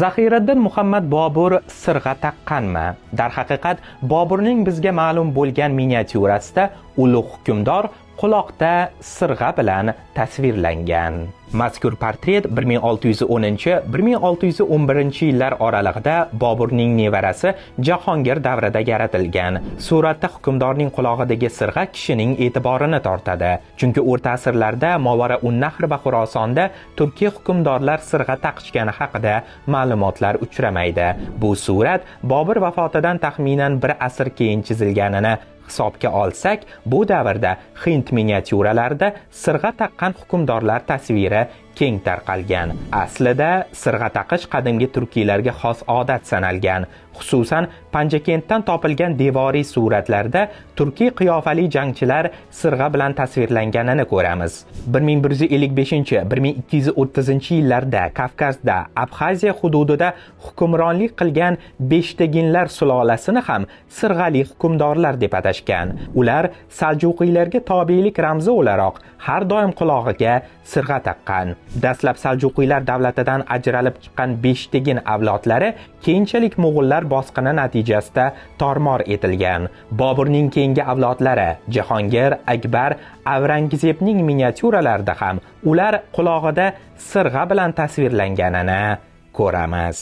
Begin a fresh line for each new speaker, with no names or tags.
Zahiriddin Muhammad Bobur sirg'a taqqanmi? Darhaqiqat, Boburning bizga ma'lum bo'lgan miniatyurasida ulug' hukmdor quloqda sirg'a bilan tasvirlangan. Mazkur portret 1610-1611 yillar oralig'ida Boburning nevarasi Jahongir davrida yaratilgan. Suratda hukmdorning quloqidagi sirg'a kishining e'tiborini tortadi. Chunki o'rta asrlarda Movara-un-Nahr va Xurosonda turkiy hukmdorlar sirg'a taqishgani haqida ma'lumotlar uchramaydi. Bu surat Bobur vafotidan taxminan 1 asr keyin chizilganini hisobga olsak, bu davrda Hind miniatyuralarida sirg'a taqqan hukmdorlar tasviri keng tarqalgan. Aslida sirg'a taqish qadimgi turkiylarga xos odat sanalgan. Xususan, Panjakentdan topilgan devoriy suratlarda turkiy qiyofali jangchilar sirg'a bilan tasvirlanganini ko'ramiz. 1155-1230 yillarda Kavkazda, Abxaziya hududida hukmronlik qilgan Beshtaginlar sulolasini ham sirg'ali hukmdorlar deb atashgan. Ular Saljuqiylarga tobeylik ramzi o'laroq har doim qulog'iga sirg'a taqqan. Dastlab Saljuqiylar davlatidan ajralib chiqqan Beshtagin avlodlari keyinchalik Mo'g'ullar bosqini natijasida tormor etilgan. Boburning keyingi avlodlari Jahongir, Akbar, Avrangzebning miniatyuralarida ham ular qulog'ida sirg'a bilan tasvirlanganini ko'ramiz.